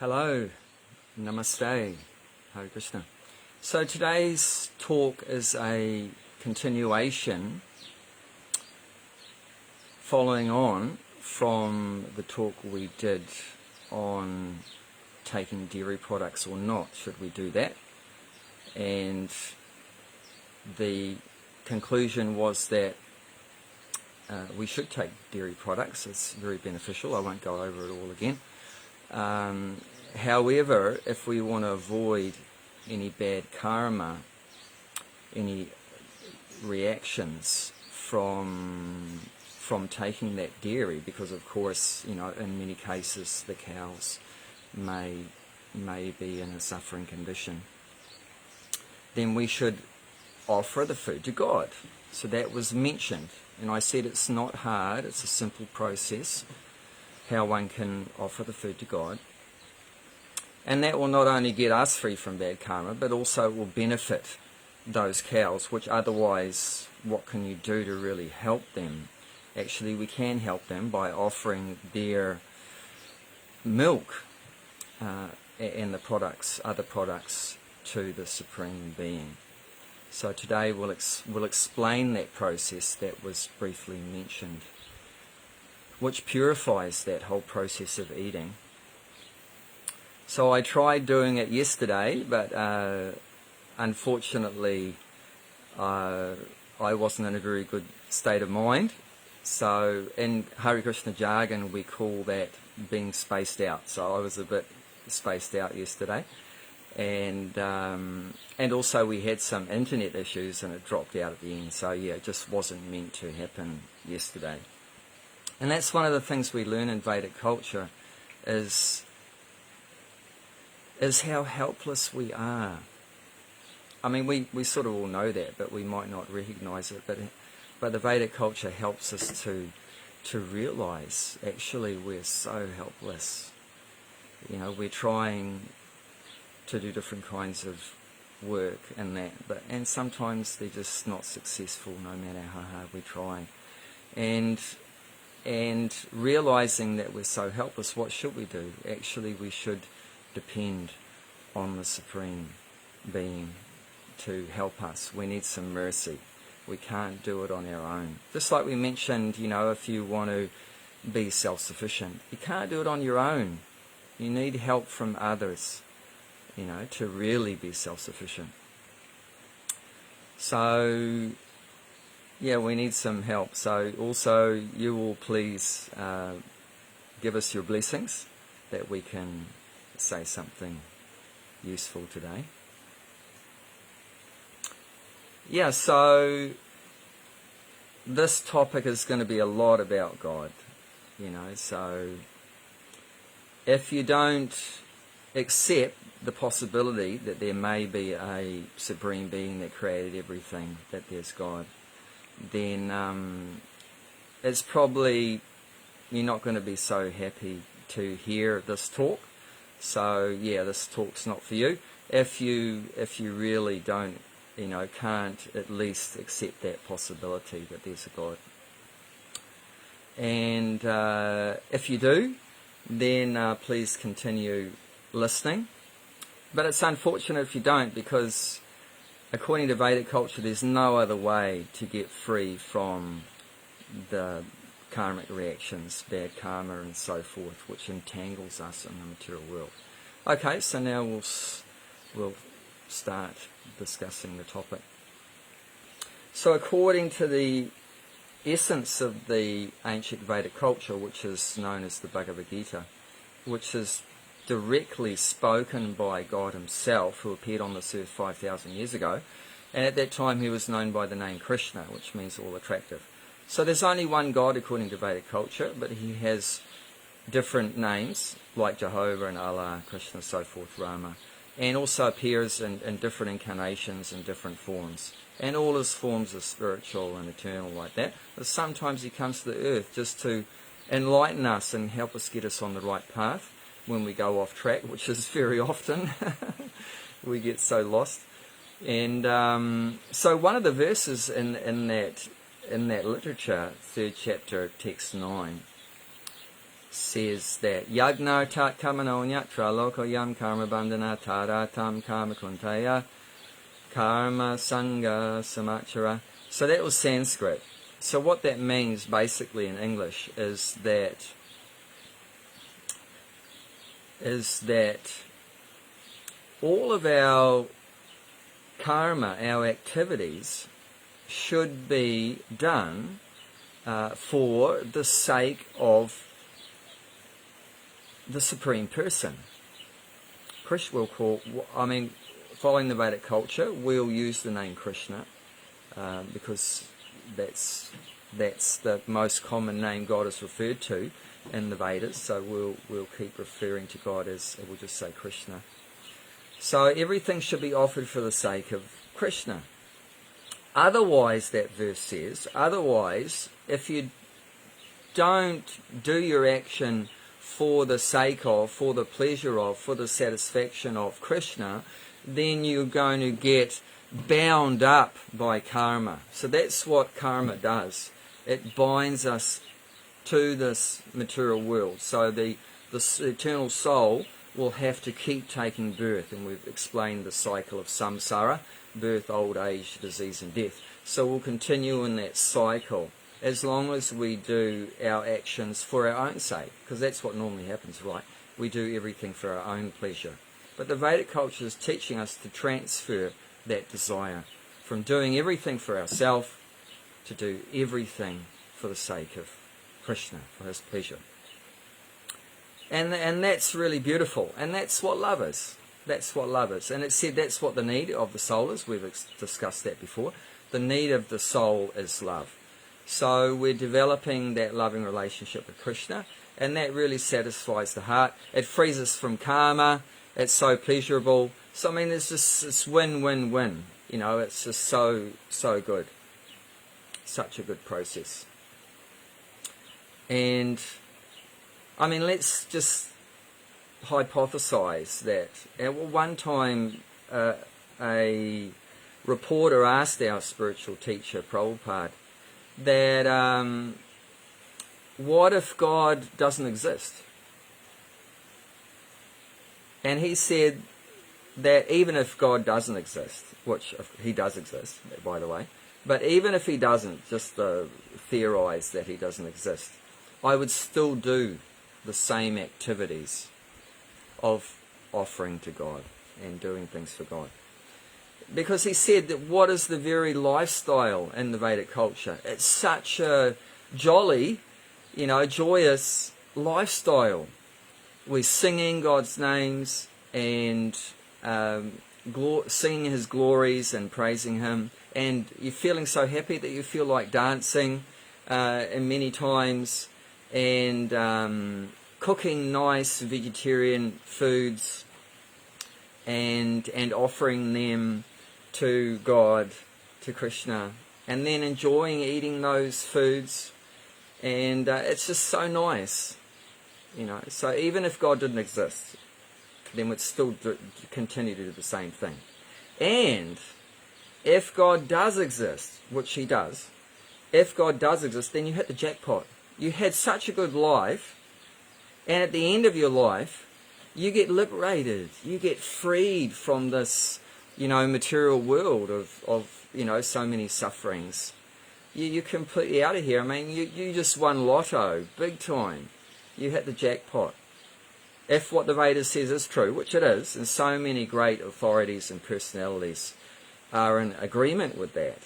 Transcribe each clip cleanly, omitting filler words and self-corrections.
Hello, Namaste, Hare Krishna. So today's talk is a continuation following on from the talk we did on taking dairy products or not, should we do that? And the conclusion was that we should take dairy products. It's very beneficial. I won't go over it all again. However, if we want to avoid any bad karma, any reactions from taking that dairy, because of course, in many cases the cows may be in a suffering condition, then we should offer the food to God. So that was mentioned, and I said it's not hard, it's a simple process how one can offer the food to God. And that will not only get us free from bad karma, but also will benefit those cows, which otherwise, what can you do to really help them? Actually, we can help them by offering their milk and the products, other products, to the Supreme Being. So today we'll explain that process that was briefly mentioned, which purifies that whole process of eating. So I tried doing it yesterday, but unfortunately I wasn't in a very good state of mind. So in Hare Krishna jargon we call that being spaced out. So I was a bit spaced out yesterday, and also we had some internet issues and it dropped out at the end. So yeah, it just wasn't meant to happen yesterday. And that's one of the things we learn in Vedic culture is how helpless we are. I mean, we sort of all know that, but we might not recognize it. But the Vedic culture helps us to realize actually we're so helpless. We're trying to do different kinds of work and that, and sometimes they're just not successful no matter how hard we try. And realizing that we're so helpless, what should we do? Actually, we should depend on the Supreme Being to help us. We need some mercy. We can't do it on our own. Just like we mentioned, if you want to be self-sufficient, you can't do it on your own. You need help from others, to really be self-sufficient. So yeah, we need some help. So also you will please give us your blessings that we can say something useful today. Yeah, so this topic is going to be a lot about God, so if you don't accept the possibility that there may be a Supreme Being that created everything, that there's God, then it's probably you're not going to be so happy to hear this talk. So yeah, this talk's not for you. If you really don't, can't at least accept that possibility that there's a God. And if you do, then please continue listening. But it's unfortunate if you don't, because according to Vedic culture, there's no other way to get free from the karmic reactions, bad karma and so forth, which entangles us in the material world. Okay, so now we'll start discussing the topic. So according to the essence of the ancient Vedic culture, which is known as the Bhagavad Gita, which is directly spoken by God himself, who appeared on this earth 5,000 years ago, and at that time he was known by the name Krishna, which means all attractive. So there's only one God according to Vedic culture, but he has different names like Jehovah and Allah, Krishna, so forth, Rama, and also appears in different incarnations and different forms. And all his forms are spiritual and eternal like that. But sometimes he comes to the earth just to enlighten us and help us get us on the right path when we go off track, which is very often. We get so lost. And so one of the verses in that literature, 3rd chapter, text 9, says that Yagna tat kamano nyatra loko yam karma bandhana taratam karma kuntaya karma sangha samachara. So that was Sanskrit. So what that means basically in English is that all of our karma, our activities, should be done for the sake of the Supreme Person. Krishna will call, following the Vedic culture, we'll use the name Krishna because that's the most common name God is referred to in the Vedas, so we'll keep referring to God as, we'll just say Krishna. So everything should be offered for the sake of Krishna. Otherwise, that verse says, if you don't do your action for the sake of, for the pleasure of, for the satisfaction of Krishna, then you're going to get bound up by karma. So that's what karma does. It binds us to this material world. So the eternal soul will have to keep taking birth, and we've explained the cycle of samsara, birth, old age, disease and death. So we'll continue in that cycle as long as we do our actions for our own sake, because that's what normally happens, right? We do everything for our own pleasure. But the Vedic culture is teaching us to transfer that desire from doing everything for ourselves to do everything for the sake of Krishna, for his pleasure. And that's really beautiful, and that's what love is. That's what love is. And it said that's what the need of the soul is. We've discussed that before. The need of the soul is love. So we're developing that loving relationship with Krishna, and that really satisfies the heart. It frees us from karma. It's so pleasurable. So it's win-win-win. It's just so good. Such a good process. And let's just hypothesize that. At one time, a reporter asked our spiritual teacher, Prabhupada, that what if God doesn't exist? And he said that even if God doesn't exist, which he does exist, by the way, but even if he doesn't, just theorize that he doesn't exist, I would still do the same activities of offering to God and doing things for God. Because he said that what is the very lifestyle in the Vedic culture? It's such a jolly, joyous lifestyle. We're singing God's names and singing his glories and praising him, and you're feeling so happy that you feel like dancing and many times, and cooking nice vegetarian foods and offering them to God, to Krishna, and then enjoying eating those foods, and it's just so nice, So even if God didn't exist, then we'd still continue to do the same thing. And if God does exist, which he does, if God does exist, then you hit the jackpot. You had such a good life, and at the end of your life, you get liberated. You get freed from this, material world of so many sufferings. You're completely out of here. You just won lotto, big time. You hit the jackpot. If what the Vedas says is true, which it is, and so many great authorities and personalities are in agreement with that,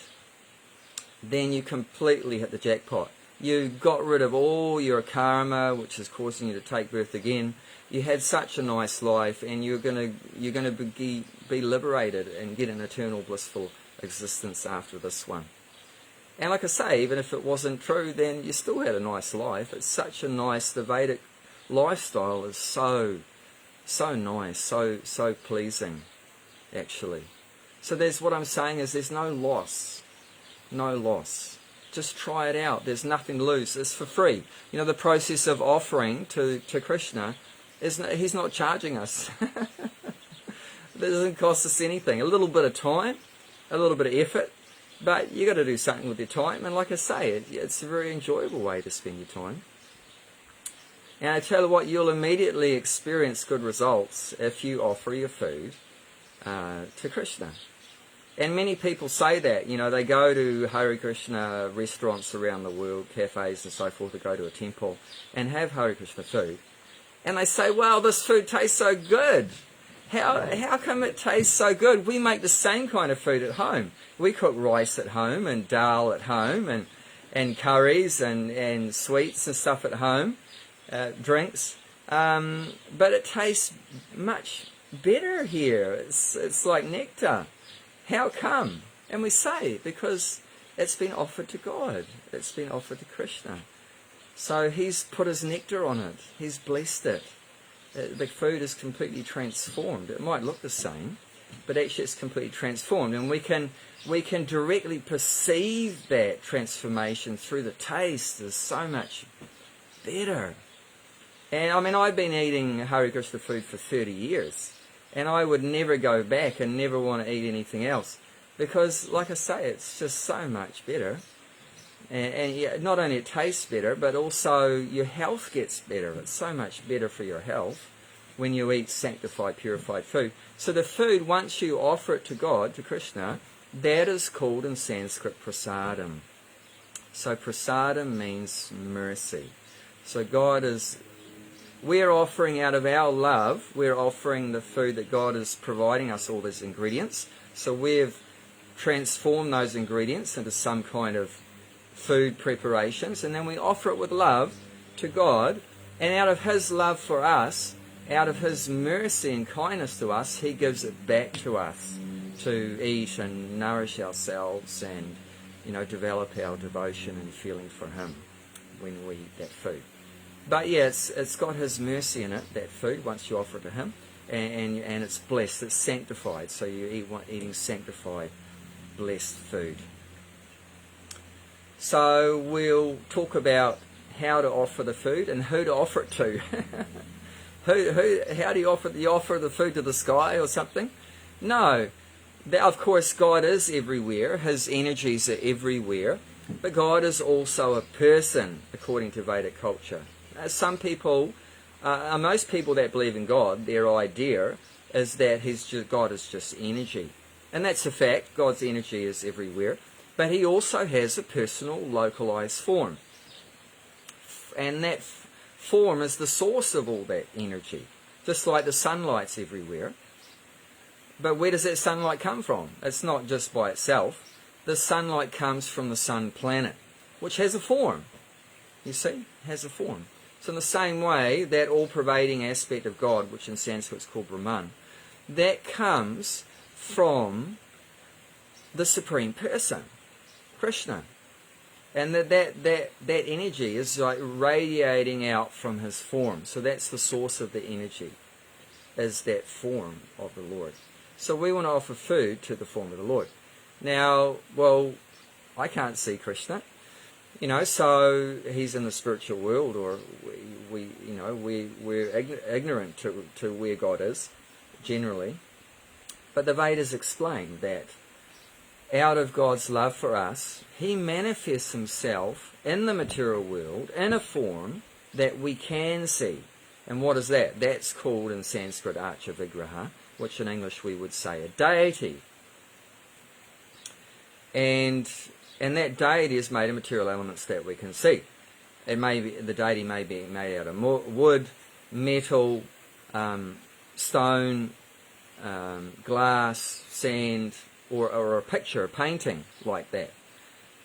then you completely hit the jackpot. You got rid of all your karma, which is causing you to take birth again. You had such a nice life, and you're going to be liberated and get an eternal blissful existence after this one. And like I say, even if it wasn't true, then you still had a nice life. It's such a nice, the Vedic lifestyle is so nice, so pleasing, actually. So there's what I'm saying is there's no loss. Just try it out. There's nothing to lose. It's for free. The process of offering to Krishna, he's not charging us. It doesn't cost us anything. A little bit of time, a little bit of effort, but you got to do something with your time. And like I say, it's a very enjoyable way to spend your time. And I tell you what, you'll immediately experience good results if you offer your food to Krishna. And many people say that, they go to Hare Krishna restaurants around the world, cafes and so forth, to go to a temple and have Hare Krishna food. And they say, wow, this food tastes so good. How come it tastes so good? We make the same kind of food at home. We cook rice at home and dal at home and curries and sweets and stuff at home, drinks. But it tastes much better here. It's like nectar. How come? And we say, because it's been offered to God. It's been offered to Krishna. So he's put his nectar on it. He's blessed it. The food is completely transformed. It might look the same, but actually it's completely transformed. And we can directly perceive that transformation through the taste. It's so much better. And I mean, I've been eating Hare Krishna food for 30 years. And I would never go back and never want to eat anything else. Because, like I say, it's just so much better. And yeah, not only it tastes better, but also your health gets better. It's so much better for your health when you eat sanctified, purified food. So the food, once you offer it to God, to Krishna, that is called in Sanskrit prasadam. So prasadam means mercy. So we're offering out of our love, we're offering the food that God is providing us, all these ingredients. So we've transformed those ingredients into some kind of food preparations, and then we offer it with love to God, and out of his love for us, out of his mercy and kindness to us, he gives it back to us to eat and nourish ourselves and, develop our devotion and feeling for him when we eat that food. But yeah, it's got his mercy in it, that food, once you offer it to him, and it's blessed, it's sanctified, so you eating sanctified, blessed food. So we'll talk about how to offer the food and who to offer it to. How do you offer? You offer the food to the sky or something? No. Of course, God is everywhere. His energies are everywhere. But God is also a person, according to Vedic culture. Some people, most people that believe in God, their idea is that God is just energy. And that's a fact. God's energy is everywhere. But he also has a personal, localized form. And that form is the source of all that energy. Just like the sunlight's everywhere. But where does that sunlight come from? It's not just by itself. The sunlight comes from the sun planet, which has a form. You see? Has a form. So in the same way, that all-pervading aspect of God, which in Sanskrit is called Brahman, that comes from the Supreme Person, Krishna. And that energy is like radiating out from his form. So that's the source of the energy, is that form of the Lord. So we want to offer food to the form of the Lord. Now, well, I can't see Krishna. So he's in the spiritual world, or we're ignorant to where God is, generally. But the Vedas explain that out of God's love for us, he manifests himself in the material world in a form that we can see. And what is that? That's called in Sanskrit Archa Vigraha, which in English we would say a deity. And that deity is made of material elements that we can see. The deity may be made out of wood, metal, stone, glass, sand, or a picture, a painting like that.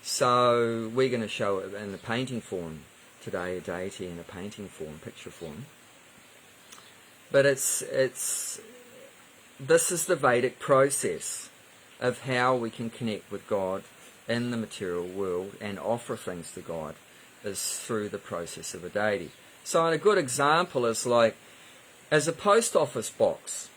So we're going to show it in the painting form today, a deity in a painting form, picture form. But this is the Vedic process of how we can connect with God in the material world and offer things to God, is through the process of a deity. So a good example is like, as a post office box.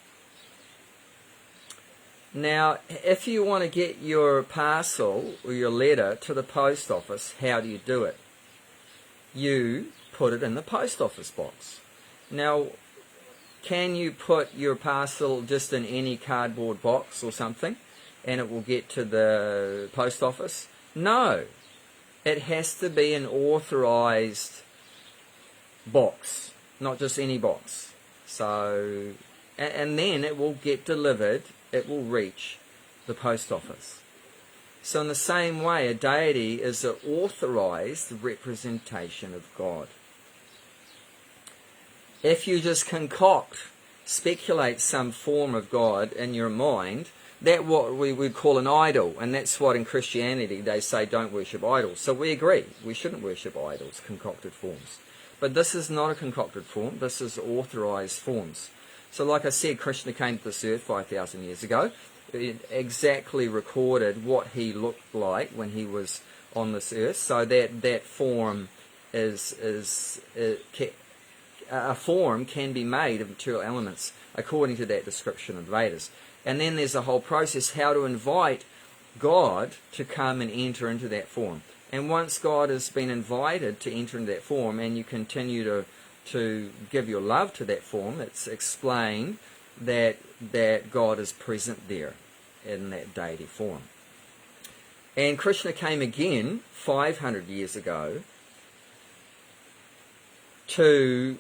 Now, if you want to get your parcel or your letter to the post office, how do you do it? You put it in the post office box. Now, can you put your parcel just in any cardboard box or something and it will get to the post office? No. It has to be an authorized box. not just any box. So, and then it will get delivered, it will reach the post office. So in the same way, a deity is an authorized representation of God. If you just speculate some form of God in your mind, that's what we would call an idol, and that's what in Christianity they say don't worship idols. So we agree, we shouldn't worship idols, concocted forms. But this is not a concocted form, this is authorized forms. So like I said, Krishna came to this earth 5,000 years ago. It exactly recorded what he looked like when he was on this earth. So that form a form can be made of material elements according to that description of the Vedas. And then there's a whole process how to invite God to come and enter into that form. And once God has been invited to enter into that form and you continue to give your love to that form, it's explained that God is present there in that deity form. And Krishna came again 500 years ago to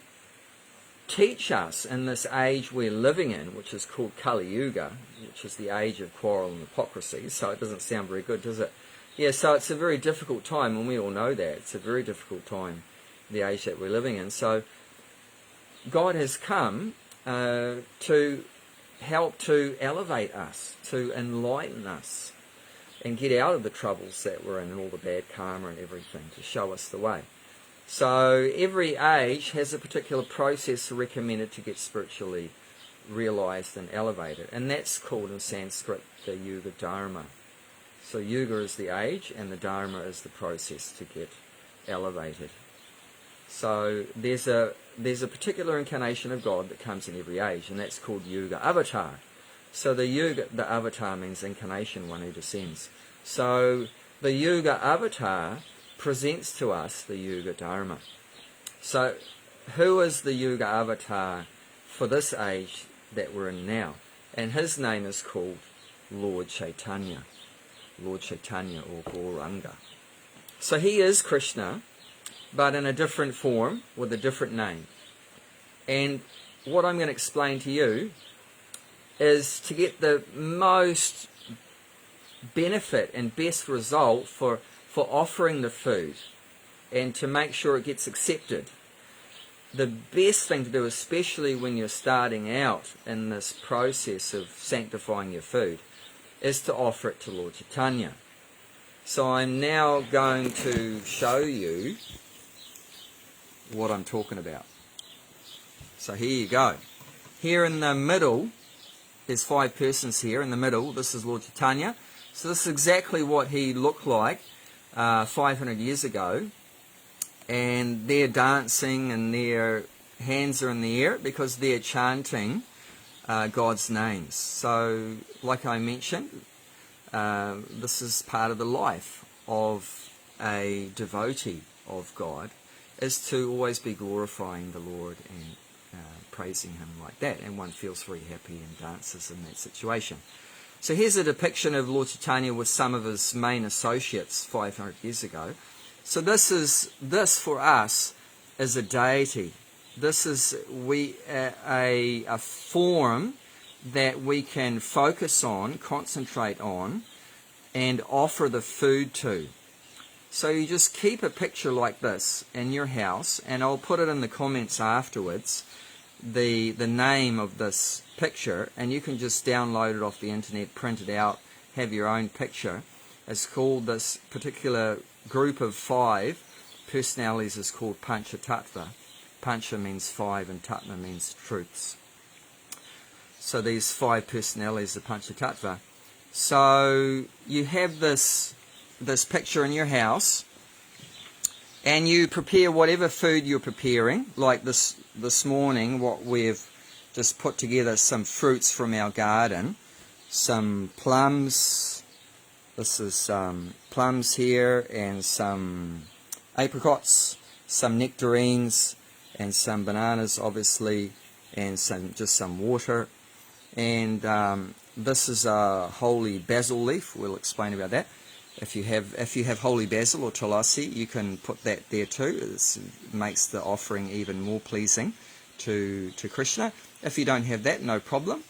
teach us in this age we're living in, which is called Kali Yuga, which is the age of quarrel and hypocrisy. So it doesn't sound very good, does it? Yeah, so it's a very difficult time, and we all know that. It's a very difficult time, the age that we're living in. So God has come to help to elevate us, to enlighten us, and get out of the troubles that we're in and all the bad karma and everything, to show us the way. So every age has a particular process recommended to get spiritually realized and elevated, and that's called in Sanskrit the Yuga Dharma. So Yuga is the age and the Dharma is the process to get elevated. So there's a particular incarnation of God that comes in every age, and that's called Yuga Avatar. So the Avatar means incarnation, one who descends. So the Yuga Avatar presents to us the Yuga Dharma. So who is the Yuga Avatar for this age that we're in now? And his name is called Lord Chaitanya. Lord Chaitanya or Gauranga. So he is Krishna, but in a different form with a different name. And what I'm going to explain to you is to get the most benefit and best result for offering the food and to make sure it gets accepted. The best thing to do, especially when you're starting out in this process of sanctifying your food, is to offer it to Lord Chaitanya. So I'm now going to show you what I'm talking about. So here you go. Here in the middle, there's 5 persons here in the middle. This is Lord Chaitanya. So this is exactly what he looked like 500 years ago. And they're dancing and their hands are in the air because they're chanting God's names. So, like I mentioned, this is part of the life of a devotee of God, is to always be glorifying the Lord and praising him like that, and one feels very happy and dances in that situation. So here's a depiction of Lord Chaitanya with some of his main associates 500 years ago. So this for us is a deity. This is a form that we can focus on, concentrate on, and offer the food to. So you just keep a picture like this in your house, and I'll put it in the comments afterwards, the name of this picture, and you can just download it off the internet, print it out, have your own picture. It's called, this particular group of 5 personalities is called Pancha Tattva. Pancha means 5 and Tattva means truths. So these 5 personalities are Pancha Tattva. So you have this picture in your house, and you prepare whatever food you're preparing. Like this morning, what we've just put together, some fruits from our garden, some plums. This is some plums here, and some apricots, some nectarines, and some bananas, obviously, and just some water. And this is a holy basil leaf. We'll explain about that. If you have holy basil or tulasi, you can put that there too. It makes the offering even more pleasing to Krishna. If you don't have that, no problem.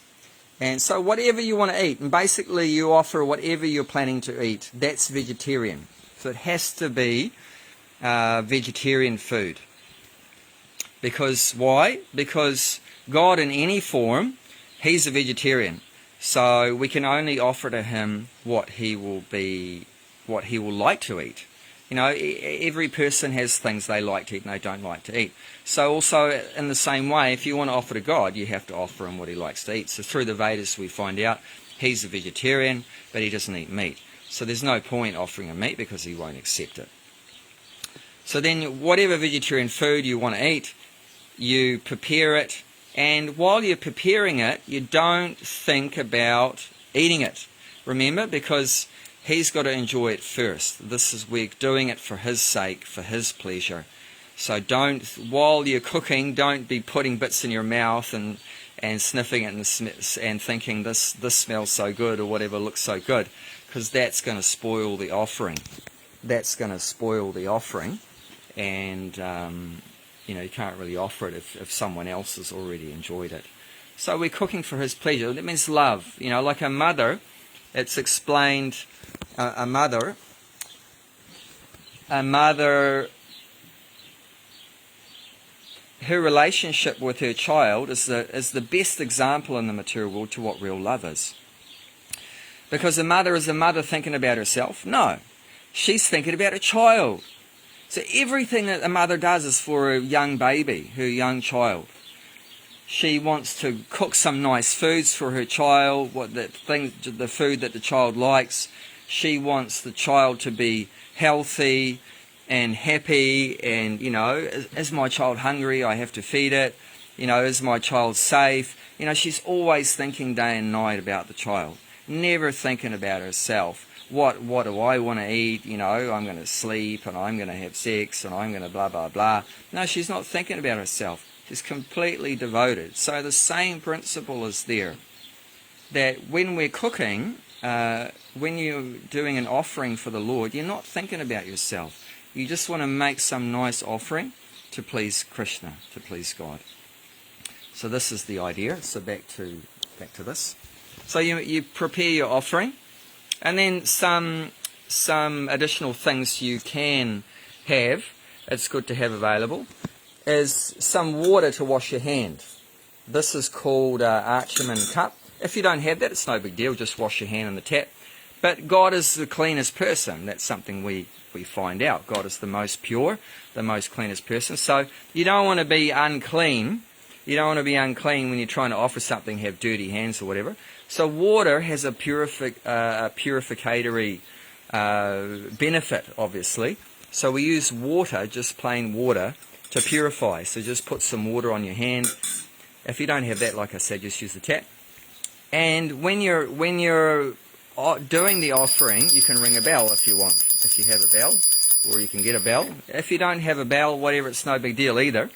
And so whatever you want to eat, and basically you offer whatever you're planning to eat, that's vegetarian. So it has to be vegetarian food. Because why? Because God in any form, He's a vegetarian. So we can only offer to Him what He will like to eat. You know, every person has things they like to eat and they don't like to eat. So also in the same way, if you want to offer to God, you have to offer Him what He likes to eat. So through the Vedas we find out He's a vegetarian, but He doesn't eat meat. So there's no point offering Him meat because He won't accept it. So then whatever vegetarian food you want to eat, you prepare it, and while you're preparing it, you don't think about eating it. Remember, because He's got to enjoy it first. We're doing it for His sake, for His pleasure. So while you're cooking, don't be putting bits in your mouth and sniffing it and thinking this smells so good or whatever looks so good, because that's going to spoil the offering. That's going to spoil the offering, and you can't really offer it if someone else has already enjoyed it. So we're cooking for His pleasure. That means love. Like a mother, it's explained. A mother, her relationship with her child is the best example in the material world to what real love is. Because a mother is a mother thinking about herself? No. She's thinking about her child. So everything that a mother does is for a young baby, her young child. She wants to cook some nice foods for her child, the food that the child likes. She wants the child to be healthy and happy, and, is my child hungry? I have to feed it. Is my child safe? She's always thinking day and night about the child, never thinking about herself. What do I want to eat? I'm going to sleep, and I'm going to have sex, and I'm going to blah, blah, blah. No, she's not thinking about herself. She's completely devoted. So the same principle is there, that when we're cooking, when you're doing an offering for the Lord, you're not thinking about yourself. You just want to make some nice offering to please Krishna, to please God. So this is the idea. So back to this. So you prepare your offering, and then some additional things you can have, it's good to have available, is some water to wash your hand. This is called Archaman cup. If you don't have that, it's no big deal. Just wash your hand in the tap. But God is the cleanest person. That's something we find out. God is the most pure, the most cleanest person. So you don't want to be unclean. You don't want to be unclean when you're trying to offer something, have dirty hands or whatever. So water has a purificatory benefit, obviously. So we use water, just plain water, to purify. So just put some water on your hand. If you don't have that, like I said, just use the tap. And when you're doing the offering, you can ring a bell if you want. If you have a bell, or you can get a bell. If you don't have a bell, whatever, it's no big deal either.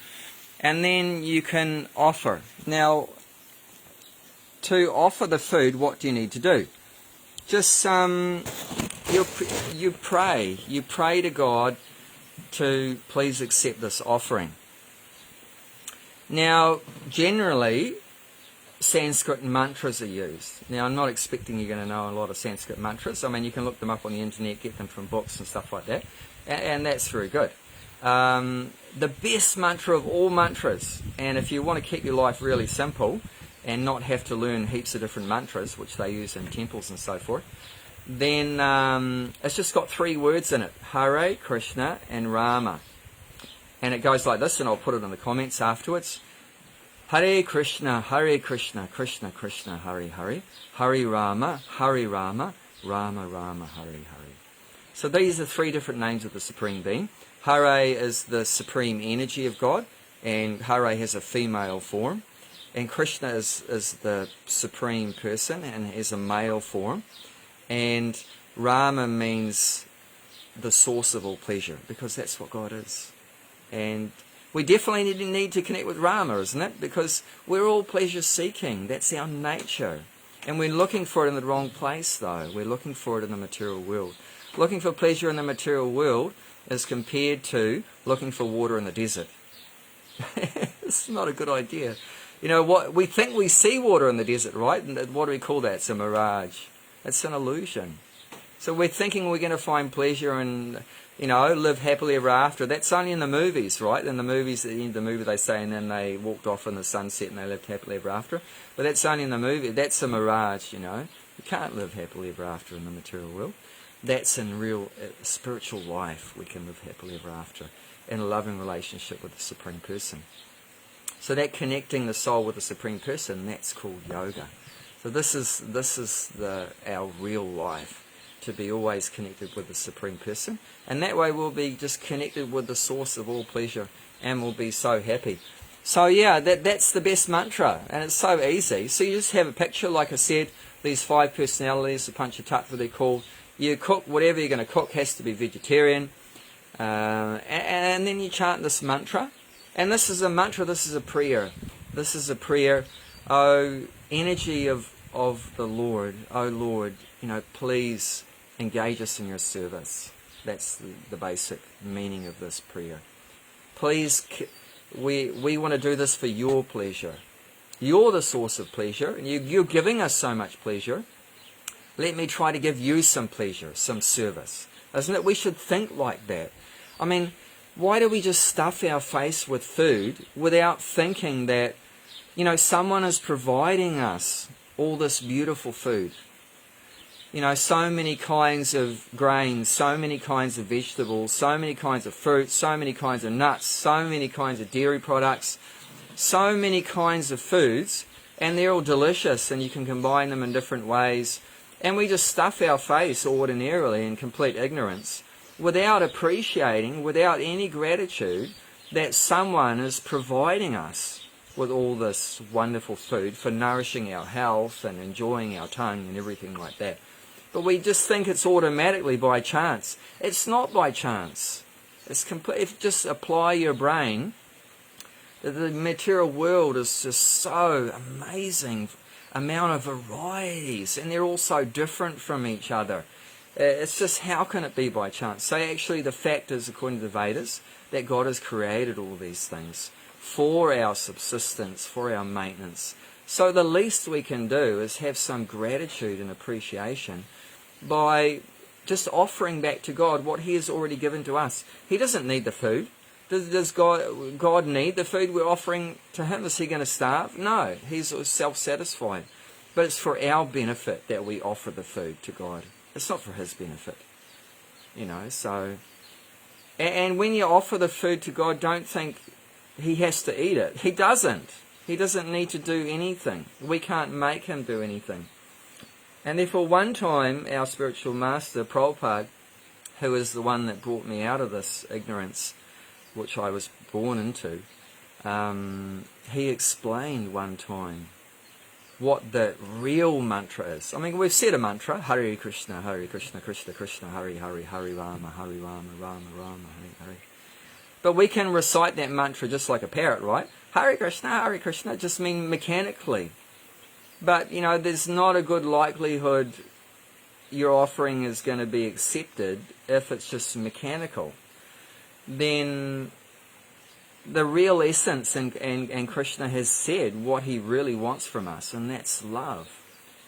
And then you can offer. Now, to offer the food, what do you need to do? Just you pray. You pray to God to please accept this offering. Now, generally, Sanskrit mantras are used. Now, I'm not expecting you're going to know a lot of Sanskrit mantras. I mean, you can look them up on the internet, get them from books and stuff like that, and that's very good. The best mantra of all mantras, and if you want to keep your life really simple and not have to learn heaps of different mantras, which they use in temples and so forth, then it's just got 3 words in it: Hare, Krishna, and Rama. And it goes like this, and I'll put it in the comments afterwards. Hare Krishna, Krishna Krishna, Hare Hare, Hare Rama, Rama Rama, Hare Hare. So these are 3 different names of the Supreme Being. Hare is the supreme energy of God, and Hare has a female form. And Krishna is the supreme person and has a male form. And Rama means the source of all pleasure, because that's what God is. And we definitely need to connect with Rama, isn't it? Because we're all pleasure-seeking. That's our nature. And we're looking for it in the wrong place, though. We're looking for it in the material world. Looking for pleasure in the material world is compared to looking for water in the desert. It's not a good idea. You know, what we think we see water in the desert, right? And what do we call that? It's a mirage. It's an illusion. So we're thinking we're going to find pleasure and, you know, live happily ever after. That's only in the movies, right? In the movies, at the end of the movie they say, and then they walked off in the sunset and they lived happily ever after. But that's only in the movie. That's a mirage, you know. You can't live happily ever after in the material world. That's in real spiritual life we can live happily ever after in a loving relationship with the Supreme Person. So that connecting the soul with the Supreme Person, that's called yoga. So this is our real life, to be always connected with the Supreme Person. And that way we'll be just connected with the source of all pleasure and we'll be so happy. So yeah, that's the best mantra, and it's so easy. So you just have a picture, like I said, these 5 personalities, the Panchatattva they're called. You cook, whatever you're going to cook has to be vegetarian. And then you chant this mantra. And this is a mantra, this is a prayer. This is a prayer, oh, energy of the Lord, oh Lord, you know, please engage us in your service. That's the basic meaning of this prayer. Please, we want to do this for your pleasure. You're the source of pleasure, and you're giving us so much pleasure. Let me try to give you some pleasure, some service. Isn't it? We should think like that. I mean, why do we just stuff our face with food without thinking that, you know, someone is providing us all this beautiful food? You know, so many kinds of grains, so many kinds of vegetables, so many kinds of fruits, so many kinds of nuts, so many kinds of dairy products, so many kinds of foods, and they're all delicious and you can combine them in different ways. And we just stuff our face ordinarily in complete ignorance, without appreciating, without any gratitude, that someone is providing us with all this wonderful food for nourishing our health and enjoying our tongue and everything like that. But we just think it's automatically by chance. It's not by chance. It's if you just apply your brain, the material world is just so amazing amount of varieties, and they're all so different from each other. It's just, how can it be by chance? So actually the fact is, according to the Vedas, that God has created all these things for our subsistence, for our maintenance. So the least we can do is have some gratitude and appreciation by just offering back to God what He has already given to us. He doesn't need the food. Does God need the food we're offering to Him? Is He going to starve? No, He's self-satisfied. But it's for our benefit that we offer the food to God. It's not for His benefit. You know, so... And when you offer the food to God, don't think He has to eat it. He doesn't. He doesn't need to do anything. We can't make Him do anything. And therefore, one time, our spiritual master, Prabhupada, who is the one that brought me out of this ignorance, which I was born into, he explained one time what the real mantra is. I mean, we've said a mantra, Hare Krishna, Krishna Krishna, Hare Hare, Hare Rama, Rama Rama, Hare Hare. But we can recite that mantra just like a parrot, right? Hare Krishna, just mean mechanically. But, you know, there's not a good likelihood your offering is going to be accepted if it's just mechanical. Then the real essence, and Krishna has said what He really wants from us, and that's love.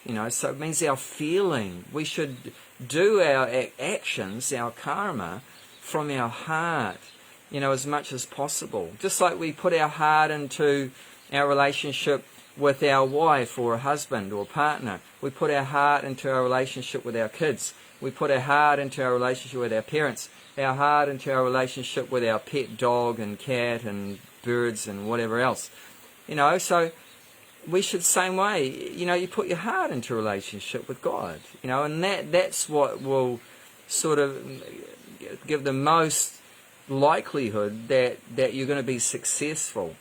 You know, so it means our feeling. We should do our actions, our karma, from our heart, you know, as much as possible. Just like we put our heart into our relationship with our wife or a husband or partner. We put our heart into our relationship with our kids. We put our heart into our relationship with our parents. Our heart into our relationship with our pet dog and cat and birds and whatever else. You know, so we should, same way, you know, you put your heart into a relationship with God. You know, and that's what will sort of give the most likelihood that you're going to be successful.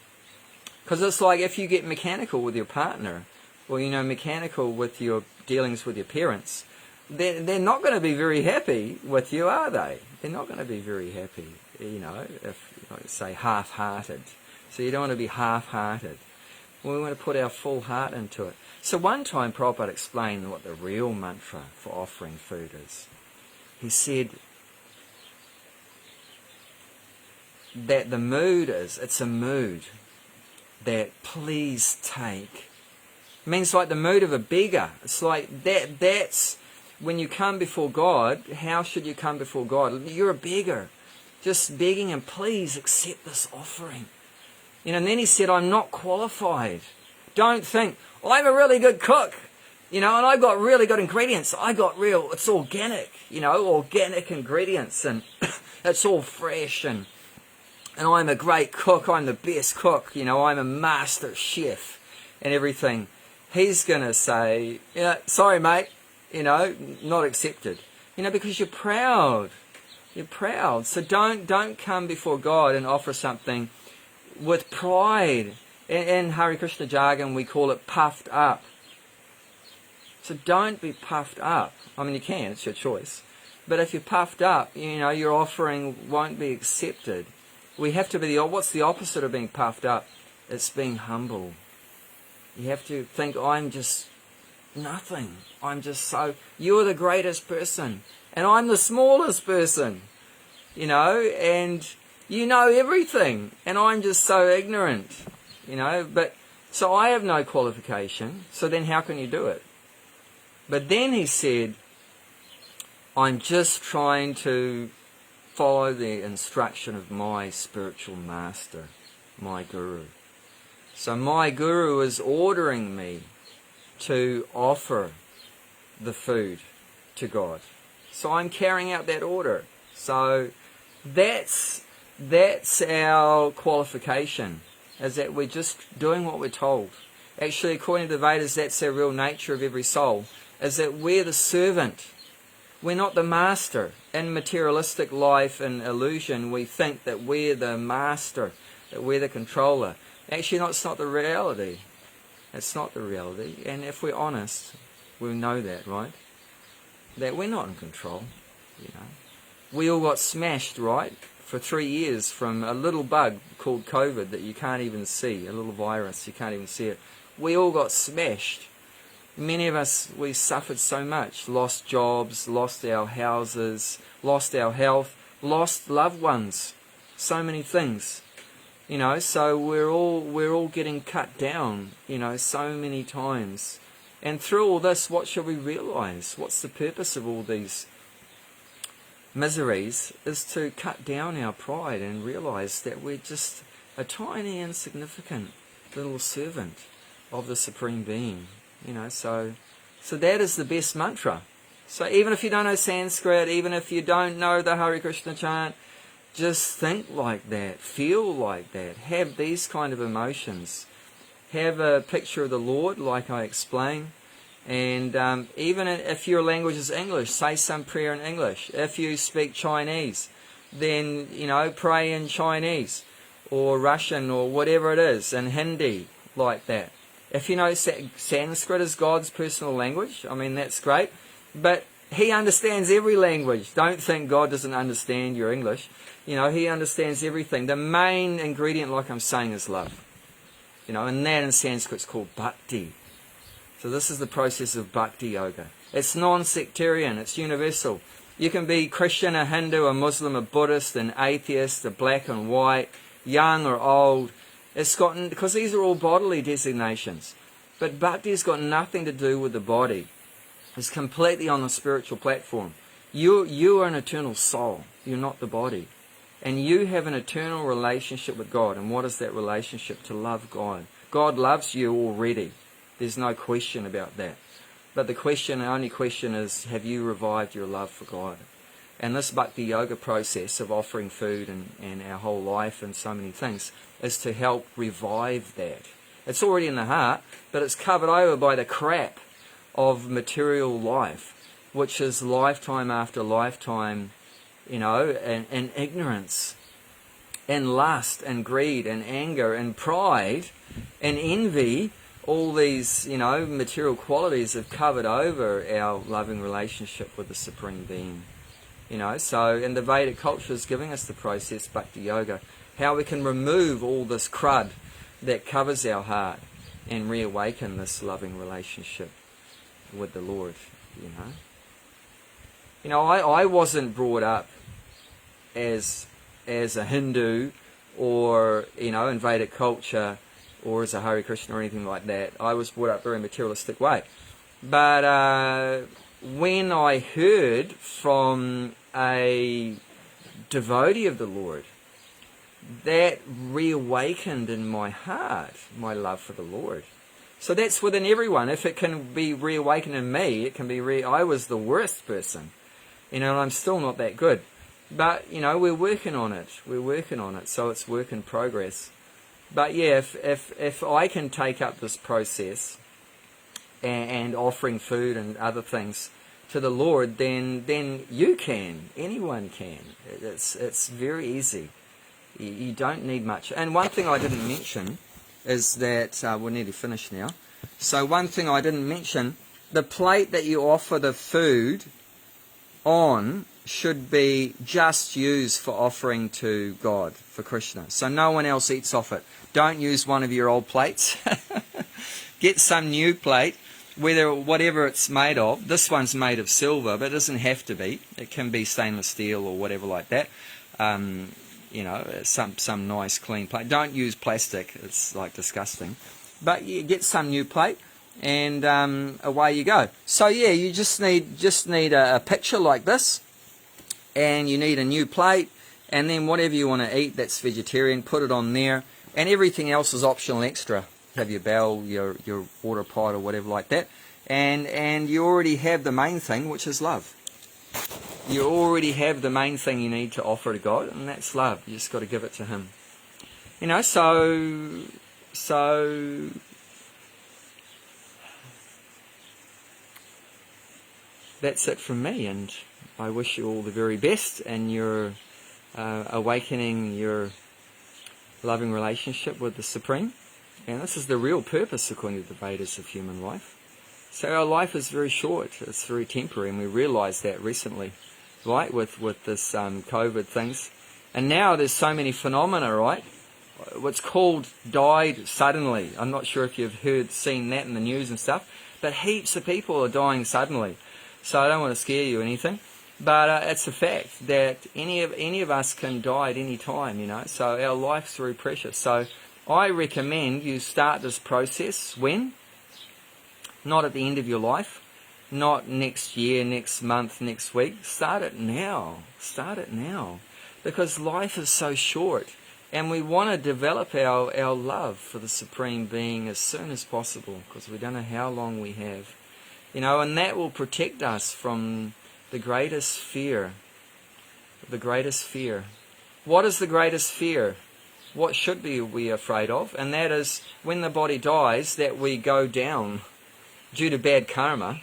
Because it's like if you get mechanical with your partner, or, you know, mechanical with your dealings with your parents, they're not going to be very happy with you, are they? They're not going to be very happy, you know, if, you know, say, half-hearted. So you don't want to be half-hearted. We want to put our full heart into it. So one time Prabhupada explained what the real mantra for offering food is. he said that the mood it's a mood that please take. It means like the mood of a beggar. It's like that's when you come before God. How should you come before God? You're a beggar, just begging him, please accept this offering. And then he said, I'm not qualified. Don't think, I'm a really good cook, and I've got really good ingredients. It's organic, organic ingredients, and it's all fresh, and I'm a great cook, I'm the best cook, I'm a master chef and everything. He's going to say, sorry mate, not accepted, because you're proud. You're proud. So don't come before God and offer something with pride. In Hare Krishna jargon, we call it puffed up. So don't be puffed up. I mean, you can, it's your choice. But if you're puffed up, your offering won't be accepted. We have to be what's the opposite of being puffed up? It's being humble. You have to think, I'm just nothing. You're the greatest person. And I'm the smallest person. And you know everything. And I'm just so ignorant. But so I have no qualification. So then how can you do it? But then he said, I'm just trying to follow the instruction of my spiritual master, my guru. So my guru is ordering me to offer the food to God. So I'm carrying out that order. So that's our qualification, is that we're just doing what we're told. Actually, according to the Vedas, that's the real nature of every soul, is that we're the servant. We're not the master. In materialistic life and illusion, we think that we're the master, that we're the controller. Actually, it's not the reality. It's not the reality. And if we're honest, we'll know that, right? That we're not in control. We all got smashed, right? For 3 years from a little bug called COVID that you can't even see, a little virus, you can't even see it. We all got smashed. Many of us, we suffered so much, lost jobs, lost our houses, lost our health, lost loved ones, so many things. So we're all getting cut down, so many times. And through all this, what shall we realize? What's the purpose of all these miseries? Is to cut down our pride and realize that we're just a tiny, insignificant little servant of the Supreme Being. So that is the best mantra. So even if you don't know Sanskrit, even if you don't know the Hare Krishna chant, just think like that, feel like that, have these kind of emotions. Have a picture of the Lord, like I explained. And even if your language is English, say some prayer in English. If you speak Chinese, then, pray in Chinese or Russian or whatever it is, in Hindi, like that. If you know Sanskrit is God's personal language, I mean, that's great. But He understands every language. Don't think God doesn't understand your English. He understands everything. The main ingredient, like I'm saying, is love. And that in Sanskrit is called bhakti. So this is the process of bhakti yoga. It's non-sectarian. It's universal. You can be Christian, a Hindu, a Muslim, a Buddhist, an atheist, a black and white, young or old. Because these are all bodily designations. But bhakti has got nothing to do with the body. It's completely on the spiritual platform. You are an eternal soul. You're not the body. And you have an eternal relationship with God. And what is that relationship? To love God. God loves you already. There's no question about that. But the only question is, have you revived your love for God? And this bhakti yoga process of offering food and our whole life and so many things is to help revive that. It's already in the heart, but it's covered over by the crap of material life, which is lifetime after lifetime, and ignorance, and lust, and greed, and anger, and pride, and envy. All these, material qualities have covered over our loving relationship with the Supreme Being. So in the Vedic culture is giving us the process, bhakti yoga, how we can remove all this crud that covers our heart and reawaken this loving relationship with the Lord, You know, I wasn't brought up as a Hindu or, you know, in Vedic culture or as a Hare Krishna or anything like that. I was brought up very materialistic way. But when I heard from a devotee of the Lord, that reawakened in my heart my love for the Lord. So that's within everyone. If it can be reawakened in me, it can be I was the worst person. You know, and I'm still not that good. But, you know, we're working on it. We're working on it. So it's work in progress. But yeah, if I can take up this process and offering food and other things to the Lord, then you can. Anyone can. It's very easy. You don't need much. And one thing I didn't mention is that, we're nearly finished now. So one thing I didn't mention, the plate that you offer the food on should be just used for offering to God, for Krishna. So no one else eats off it. Don't use one of your old plates. Get some new plate, whatever it's made of. This one's made of silver, but it doesn't have to be. It can be stainless steel or whatever like that. You know, some nice clean plate. Don't use plastic. It's like disgusting. But you get some new plate, and away you go. So yeah, you just need a picture like this, and you need a new plate, and then whatever you want to eat that's vegetarian, put it on there, and everything else is optional extra. Have your bell, your water pot, or whatever like that, and you already have the main thing, which is love. You already have the main thing you need to offer to God, and that's love. You just got to give it to Him. You know, so that's it from me, and I wish you all the very best, and you're awakening your loving relationship with the Supreme. And this is the real purpose, according to the Vedas, of human life. So our life is very short, it's very temporary, and we realised that recently, right, with this COVID things. And now there's so many phenomena, right? What's called died suddenly. I'm not sure if you've seen that in the news and stuff, but heaps of people are dying suddenly. So I don't want to scare you or anything, but it's a fact that any of us can die at any time, you know. So our life's very precious. So I recommend you start this process when? Not at the end of your life, not next year, next month, next week. Start it now. Start it now. Because life is so short, and we want to develop our love for the Supreme Being as soon as possible, because we don't know how long we have. You know, and that will protect us from the greatest fear. The greatest fear. What is the greatest fear? What should we be afraid of? And that is when the body dies, that we go down due to bad karma.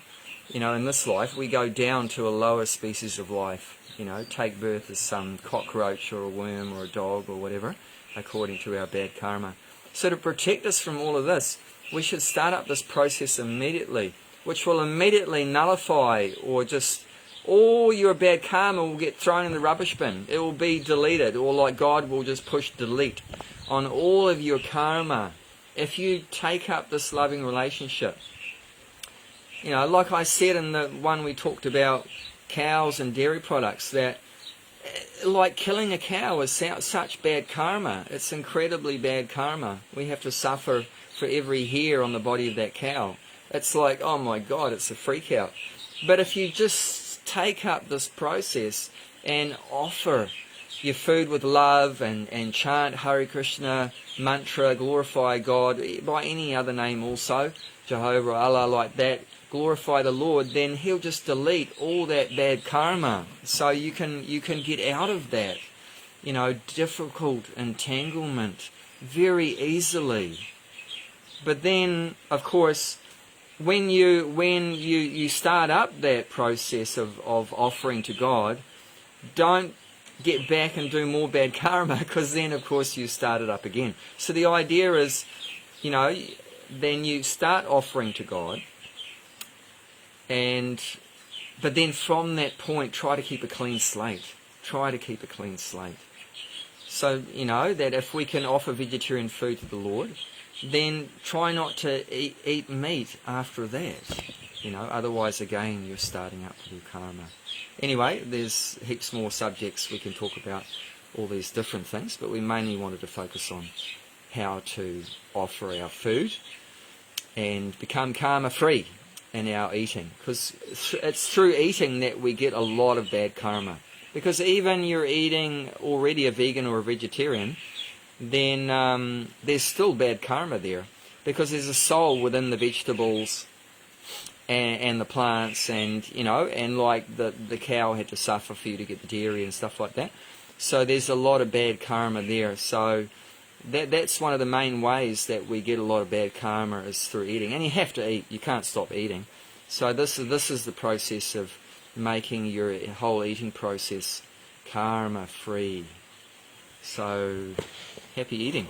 You know, in this life, we go down to a lower species of life. You know, take birth as some cockroach or a worm or a dog or whatever, according to our bad karma. So to protect us from all of this, we should start up this process immediately, which will immediately nullify, or just all your bad karma will get thrown in the rubbish bin. It will be deleted, or like God will just push delete on all of your karma if you take up this loving relationship. You know, like I said in the one we talked about, cows and dairy products, that like killing a cow is such bad karma. It's incredibly bad karma. We have to suffer for every hair on the body of that cow. It's like, oh my God, it's a freak out. But if you just take up this process and offer your food with love and chant Hare Krishna mantra, glorify God by any other name also, Jehovah, Allah, like that, glorify the Lord, then He'll just delete all that bad karma. So you can get out of that, you know, difficult entanglement very easily. But then, of course, when you start up that process of offering to God, don't get back and do more bad karma, because then, of course, you start it up again. So the idea is, you know, then you start offering to God, but then from that point, try to keep a clean slate. Try to keep a clean slate. So, you know, that if we can offer vegetarian food to the Lord, then try not to eat meat after that. Otherwise, again, you're starting up with your karma. Anyway, there's heaps more subjects we can talk about, all these different things, but we mainly wanted to focus on how to offer our food and become karma free in our eating, because it's through eating that we get a lot of bad karma. Because even you're eating already a vegan or a vegetarian, then there's still bad karma there, because there's a soul within the vegetables and the plants, and like the cow had to suffer for you to get the dairy and stuff like that. So there's a lot of bad karma there. So that's one of the main ways that we get a lot of bad karma, is through eating. And you have to eat. You can't stop eating. So this is the process of making your whole eating process karma free. So happy eating.